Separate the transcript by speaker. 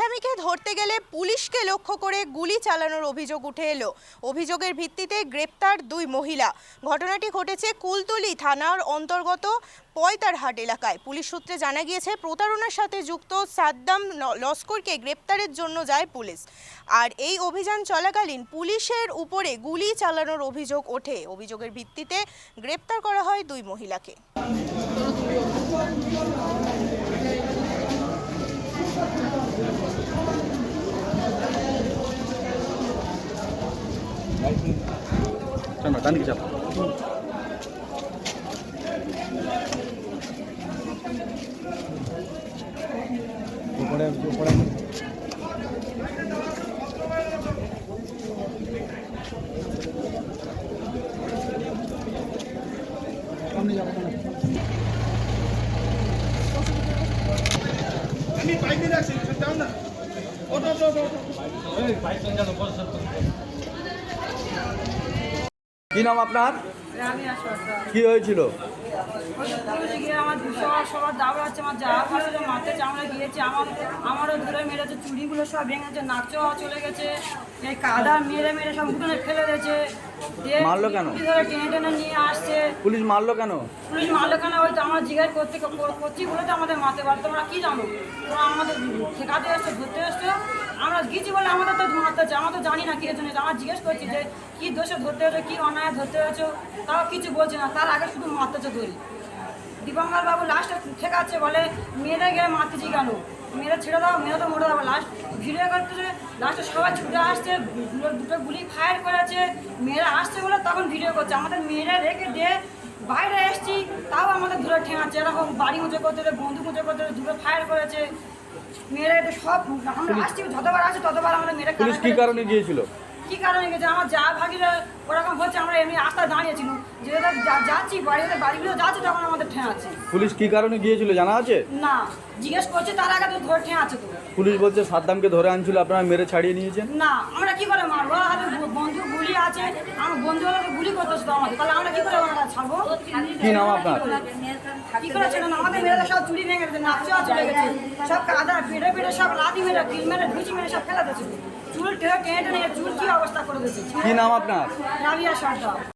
Speaker 1: আসামিকে ধরতে গেলে পুলিশকে লক্ষ্য করে গুলি চালানোর অভিযোগ উঠে এলো। অভিযোগের ভিত্তিতে গ্রেপ্তার দুই মহিলা। ঘটনাটি ঘটেছে কুলতলি থানার অন্তর্গত পয়তারহাট এলাকায়। পুলিশ সূত্রে জানা গিয়েছে, প্রতারণার সাথে যুক্ত সাদ্দাম লস্করকে গ্রেপ্তারের জন্য যায় পুলিশ। আর এই অভিযান চলাকালীন পুলিশের উপরে গুলি চালানোর অভিযোগ ওঠে। অভিযোগের ভিত্তিতে গ্রেপ্তার করা হয় দুই মহিলাকে।
Speaker 2: దానికి చెప్ప কি নাম আপনার? কি হয়েছিল?
Speaker 3: সবার দাবড় আছে, আমার যা ফাঁসে মাথায় চামড়া গিয়েছে, আমারও ধরে মেরেছে, চুড়িগুলো সব ভেঙেছে, নাচও চলে গেছে, এই কাদা মেরে মেরে সব উঠোনে ফেলে দিয়েছে।
Speaker 2: মারলো কেন?
Speaker 3: ধরে টেনে টেনে নিয়ে আসছে।
Speaker 2: পুলিশ মারলো কেন?
Speaker 3: পুলিশ মারলো কেন ওই তো আমরা জিজ্ঞাসা করছি বলে তো আমাদের মারতে পারতো। তোমরা কি জানো? তোমরা আমাদের ঠেকাতে এসছো, ধরতে এসছো, আমরা গিয়েছি বলে আমাদের তো মারতে হচ্ছে। আমরা তো জানি না কি হয়েছে। আমরা জিজ্ঞেস করছি যে কি দোষে ধরতে হয়েছো, কি অন্যায় ধরতে হয়েছো, তাও কিছু বলছে না। তার আগে শুধু মারতেছে ধরি। দীপঙ্কর বাবু লাস্টে ঠেকাচ্ছে, বলে মেয়েরা গিয়ে মারতেছি কেন, মেয়েরা ছেড়ে দাও, মেয়েরা তো মরে যাবো। লাস্ট ভিডিও করতেছে, লাস্টে সবাই ছুটে আসছে, দুটো গুলি ফায়ার করেছে। মেয়েরা আসছে বলে তখন ভিডিও করছে। আমাদের মেয়েরা রেখে দিয়ে বাইরে এসছি, তাও আমাদের ধরে ঠেঙাচ্ছে। এরকম বাড়ি মুজো করতে, বন্ধু মুজো করতে, দুটো ফায়ার করেছে। মেয়েরা এটা সব আমরা আসছি, যতবার আসছে ততবার আমাদের মেয়েরা।
Speaker 2: পুলিশ কি কারণে গিয়েছিল?
Speaker 3: কি কারণে গেছে আমার যা ভাগিরা ওরকম হচ্ছে। আমরা এমনি রাস্তায় দাঁড়িয়েছিল, যে যাচ্ছি বাড়িগুলো যাচ্ছে, তখন আমাদের ঠেঙাচ্ছে।
Speaker 2: পুলিশ কি কারণে গিয়েছিল জানা আছে?
Speaker 3: না, জিজ্ঞেস করছে, তার আগে তো ধরে ঠেঙাচ্ছে। তো
Speaker 2: পুলিশ বলছে সাদ্দামকে ধরে আনছিল, আপনারা মেরে ছাড়িয়ে নিয়েছেন।
Speaker 3: না, আমরা কি করে মারবো? হাতে বন্ধু গুলি আছে, আমার বন্ধু গুলি করতেছে তো আমাদের, তাহলে আমরা কি করে ওরা ছাড়বো?
Speaker 2: কি নাম আপনার?
Speaker 3: কি করে ছিল না? আমাদের মেয়েরা সব চুরি ভেঙে গেছে, নাচা চলে গেছে, সব কাদা পেটে পেটে সব লাঠি মেরে, কিল মেরে, ঢুচি মেরে সব ফেলে দিয়েছে। চুল টেনে টেনে চুল কি অবস্থা করে দিয়েছে।
Speaker 2: কি নাম আপনার?
Speaker 3: রাবিয়া সরকার।